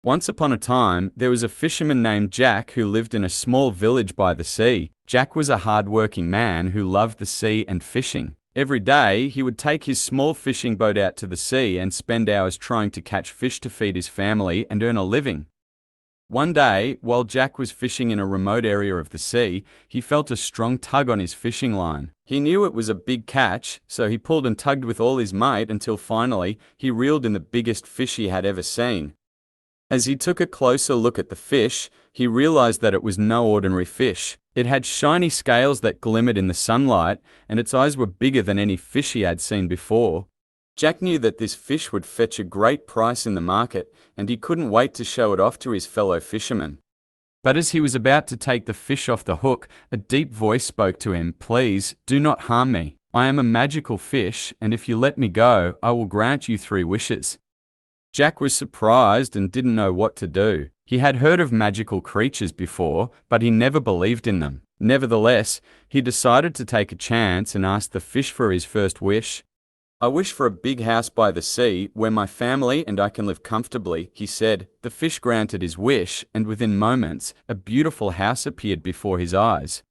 Once upon a time, there was a fisherman named Jack who lived in a small village by the sea. Jack was a hard-working man who loved the sea and fishing. Every day, he would take his small fishing boat out to the sea and spend hours trying to catch fish to feed his family and earn a living. One day, while Jack was fishing in a remote area of the sea, he felt a strong tug on his fishing line. He knew it was a big catch, so he pulled and tugged with all his might until finally, he reeled in the biggest fish he had ever seen. As he took a closer look at the fish, he realized that it was no ordinary fish. It had shiny scales that glimmered in the sunlight, and its eyes were bigger than any fish he had seen before. Jack knew that this fish would fetch a great price in the market, and he couldn't wait to show it off to his fellow fishermen. But as he was about to take the fish off the hook, a deep voice spoke to him. "Please, do not harm me. I am a magical fish, and if you let me go, I will grant you 3 wishes." Jack was surprised and didn't know what to do. He had heard of magical creatures before, but he never believed in them. Nevertheless, he decided to take a chance and ask the fish for his first wish. "I wish for a big house by the sea, where my family and I can live comfortably," he said. The fish granted his wish, and within moments, a beautiful house appeared before his eyes.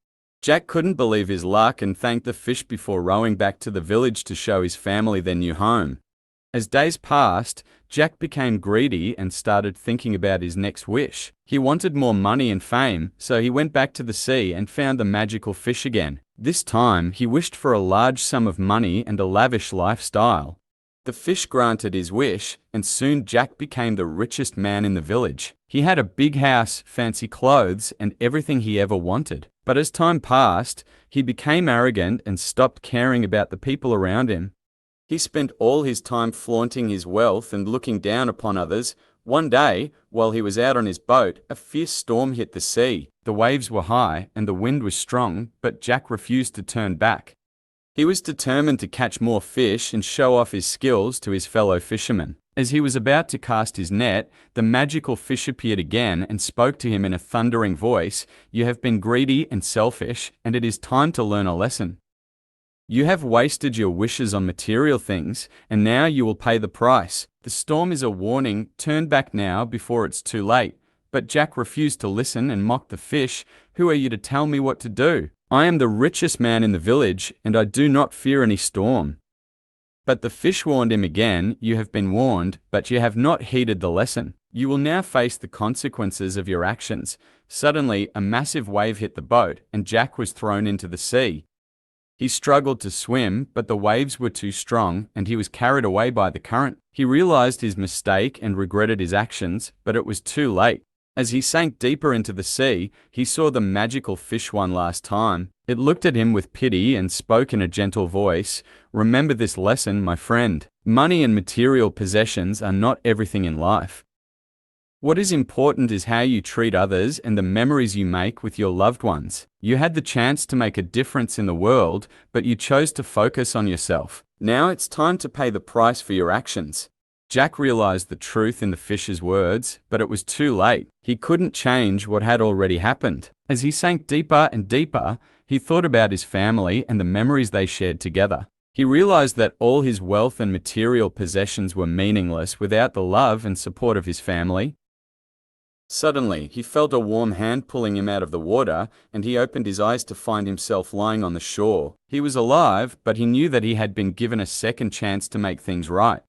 Jack couldn't believe his luck and thanked the fish before rowing back to the village to show his family their new home. As days passed, Jack became greedy and started thinking about his next wish. He wanted more money and fame, so he went back to the sea and found the magical fish again. This time, he wished for a large sum of money and a lavish lifestyle. The fish granted his wish, and soon Jack became the richest man in the village. He had a big house, fancy clothes, and everything he ever wanted. But as time passed, he became arrogant and stopped caring about the people around him. He spent all his time flaunting his wealth and looking down upon others. One day, while he was out on his boat, a fierce storm hit the sea. The waves were high and the wind was strong, but Jack refused to turn back. He was determined to catch more fish and show off his skills to his fellow fishermen. As he was about to cast his net, the magical fish appeared again and spoke to him in a thundering voice. "You have been greedy and selfish, and it is time to learn a lesson. You have wasted your wishes on material things, and now you will pay the price. The storm is a warning. Turn back now before it's too late." But Jack refused to listen and mocked the fish. "Who are you to tell me what to do? I am the richest man in the village, and I do not fear any storm." But the fish warned him again. "You have been warned, but you have not heeded the lesson. You will now face the consequences of your actions." Suddenly, a massive wave hit the boat, and Jack was thrown into the sea. He struggled to swim, but the waves were too strong, and he was carried away by the current. He realized his mistake and regretted his actions, but it was too late. As he sank deeper into the sea, he saw the magical fish one last time. It looked at him with pity and spoke in a gentle voice. "Remember this lesson, my friend. Money and material possessions are not everything in life. What is important is how you treat others and the memories you make with your loved ones. You had the chance to make a difference in the world, but you chose to focus on yourself. Now it's time to pay the price for your actions." Jack realized the truth in the fish's words, but it was too late. He couldn't change what had already happened. As he sank deeper and deeper, he thought about his family and the memories they shared together. He realized that all his wealth and material possessions were meaningless without the love and support of his family. Suddenly, he felt a warm hand pulling him out of the water, and he opened his eyes to find himself lying on the shore. He was alive, but he knew that he had been given a second chance to make things right.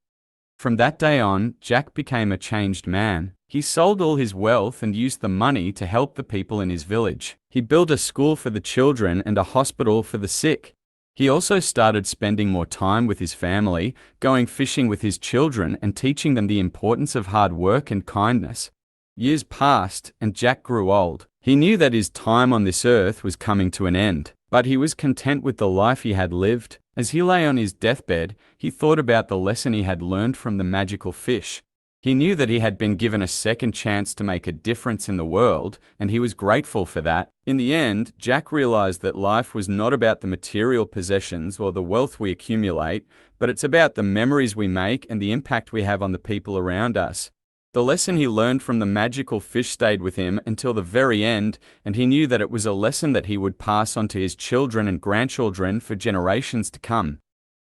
From that day on, Jack became a changed man. He sold all his wealth and used the money to help the people in his village. He built a school for the children and a hospital for the sick. He also started spending more time with his family, going fishing with his children and teaching them the importance of hard work and kindness. Years passed, and Jack grew old. He knew that his time on this earth was coming to an end, but he was content with the life he had lived. As he lay on his deathbed, he thought about the lesson he had learned from the magical fish. He knew that he had been given a second chance to make a difference in the world, and he was grateful for that. In the end, Jack realized that life was not about the material possessions or the wealth we accumulate, but it's about the memories we make and the impact we have on the people around us. The lesson he learned from the magical fish stayed with him until the very end, and he knew that it was a lesson that he would pass on to his children and grandchildren for generations to come.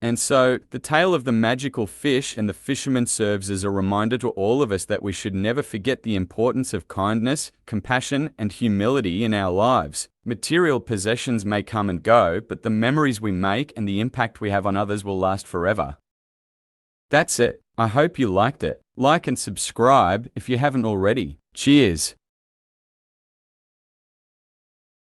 And so, the tale of the magical fish and the fisherman serves as a reminder to all of us that we should never forget the importance of kindness, compassion, and humility in our lives. Material possessions may come and go, but the memories we make and the impact we have on others will last forever. That's it. I hope you liked it. Like and subscribe if you haven't already. Cheers.